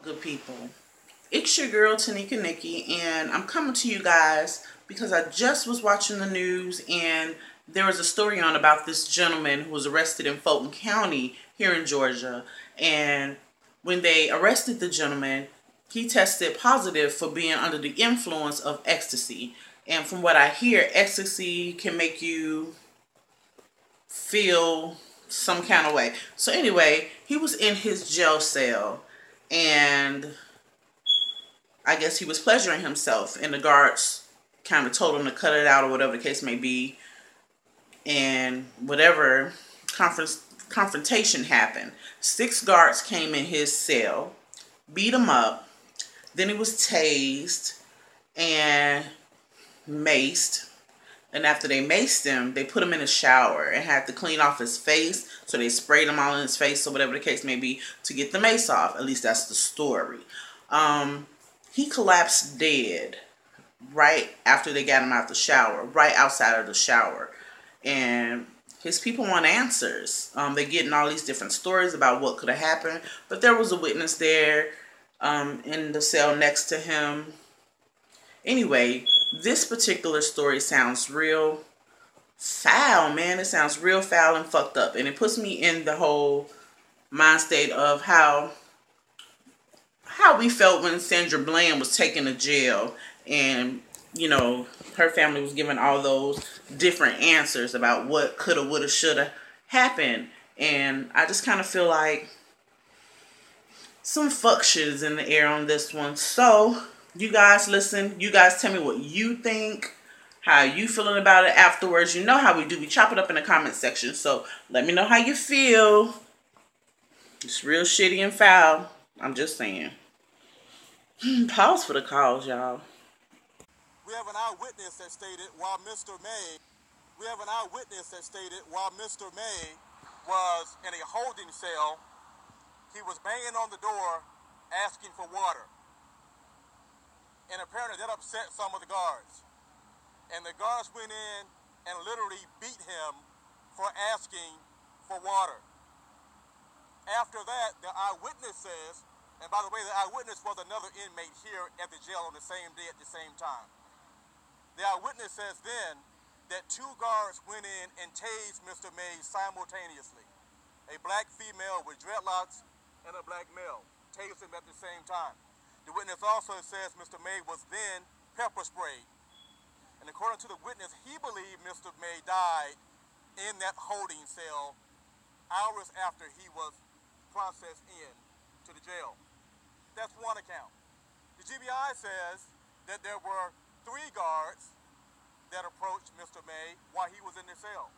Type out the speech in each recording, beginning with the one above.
Good people. It's your girl Tanika Nikki, and I'm coming to you guys because I just was watching the news and there was a story on about this gentleman who was arrested in Fulton County here in Georgia. And when they arrested the gentleman, he tested positive for being under the influence of ecstasy. And from what I hear, ecstasy can make you feel some kind of way. So anyway, he was in his jail cell and I guess he was pleasuring himself, and the guards kind of told him to cut it out or whatever the case may be. And whatever confrontation happened, 6 guards came in his cell, beat him up. Then he was tased and maced. And after they maced him, they put him in a shower and had to clean off his face. So they sprayed him all in his face or whatever the case may be to get the mace off. At least that's the story. He collapsed dead right after they got him out the shower, right outside of the shower. And his people want answers. They're getting all these different stories about what could have happened. But there was a witness there in the cell next to him. Anyway, this particular story sounds real foul, man. It sounds real foul and fucked up. And it puts me in the whole mind state of how we felt when Sandra Bland was taken to jail and, you know, her family was given all those different answers about what coulda, woulda, shoulda happened. And I just kind of feel like some fuck shit is in the air on this one. So, you guys listen. You guys tell me what you think. How you feeling about it afterwards. You know how we do. We chop it up in the comment section. So, let me know how you feel. It's real shitty and foul. I'm just saying. Pause for the calls, y'all. We have an eyewitness that stated while Mr. May was in a holding cell, he was banging on the door asking for water. And apparently that upset some of the guards. And the guards went in and literally beat him for asking for water. After that, the eyewitness says, and by the way, the eyewitness was another inmate here at the jail on the same day at the same time. The eyewitness says then that 2 guards went in and tased Mr. May simultaneously. A black female with dreadlocks and a black male tased him at the same time. The witness also says Mr. May was then pepper sprayed. And according to the witness, he believed Mr. May died in that holding cell hours after he was processed in to the jail. That's one account. The GBI says that there were 3 guards that approached Mr. May while he was in the cell.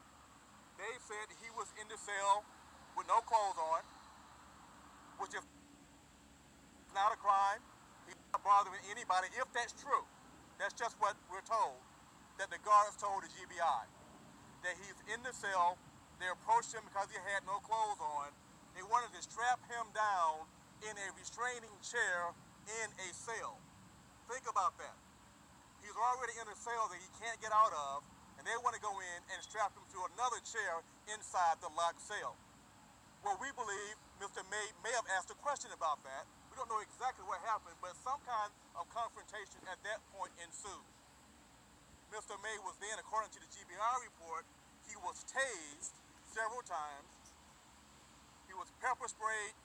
They said he was in the cell with no clothes on, which is not a crime. He's not bothering anybody, if that's true. That's just what we're told, that the guards told the GBI. That he's in the cell, they approached him because he had no clothes on. They wanted to strap him down in a restraining chair in a cell. Think about that. He's already in a cell that he can't get out of, and they want to go in and strap him to another chair inside the locked cell. Well, we believe Mr. May have asked a question about that. We don't know exactly what happened, but some kind of confrontation at that point ensued. Mr. May was then, according to the GBI report, he was tased several times. He was pepper sprayed.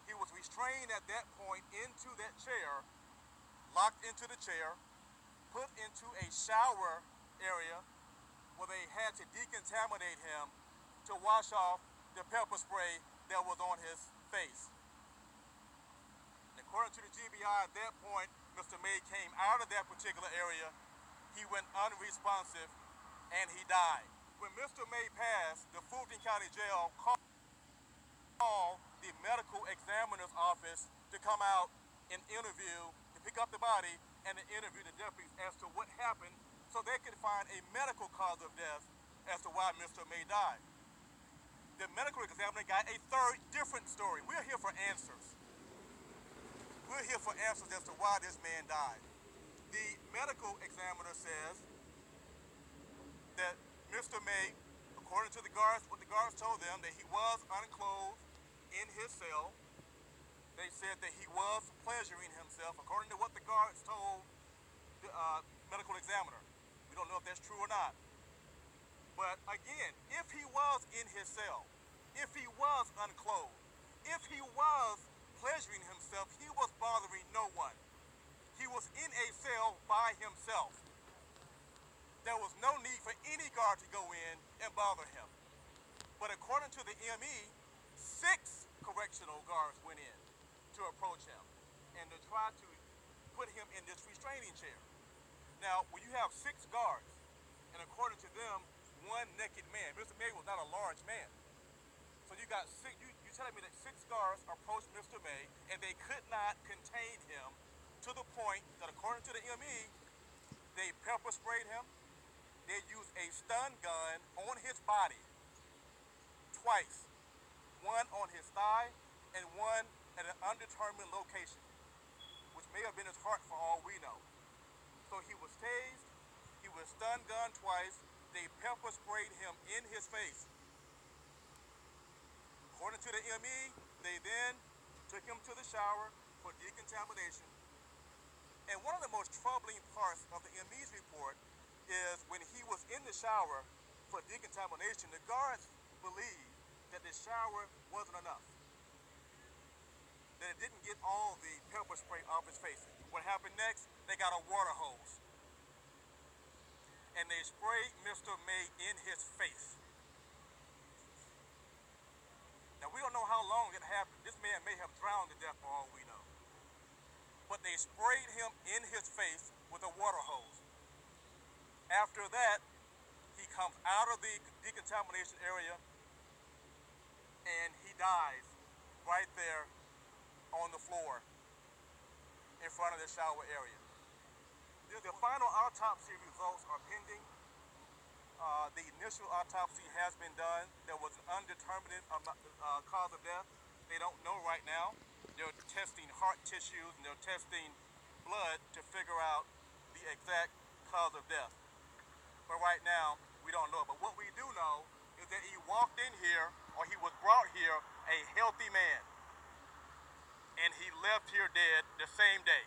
He was restrained at that point into that chair, locked into the chair, put into a shower area where they had to decontaminate him to wash off the pepper spray that was on his face. And according to the GBI, at that point, Mr. May came out of that particular area. He went unresponsive and he died. When Mr. May passed, the Fulton County Jail called the medical examiner's office to come out and interview, to pick up the body and to interview the deputies as to what happened so they could find a medical cause of death as to why Mr. May died. The medical examiner got a third different story. We're here for answers. We're here for answers as to why this man died. The medical examiner says that Mr. May, according to the guards, what the guards told them, that he was unclothed in his cell. They said said that he was pleasuring himself, according to what the guards told the medical examiner. We don't know if that's true or not. But again, if he was in his cell, if he was unclothed, if he was pleasuring himself, he was bothering no one. He was in a cell by himself. There was no need for any guard to go in and bother him. But according to the ME, 6 correctional guards went in to approach him and to try to put him in this restraining chair. Now, when you have 6 guards, and according to them, 1 naked man, Mr. May was not a large man. So you got 6, you're telling me that 6 guards approached Mr. May and they could not contain him to the point that according to the ME, they pepper sprayed him, they used a stun gun on his body twice. 1 on his thigh and 1 at an undetermined location, which may have been his heart for all we know. So he was tased, he was stun gunned twice, they pepper sprayed him in his face. According to the ME, they then took him to the shower for decontamination. And one of the most troubling parts of the ME's report is when he was in the shower for decontamination, the guards believed that the shower wasn't enough, that it didn't get all the pepper spray off his face. What happened next? They got a water hose and they sprayed Mr. May in his face. Now we don't know how long it happened. This man may have drowned to death for all we know. But they sprayed him in his face with a water hose. After that, he comes out of the decontamination area and he dies right there on the floor in front of the shower area. The final autopsy results are pending. The initial autopsy has been done. There was an undetermined cause of death. They don't know right now. They're testing heart tissues and they're testing blood to figure out the exact cause of death. But right now, we don't know. But what we do know is that he walked in here, or he was brought here, a healthy man. And he left here dead the same day.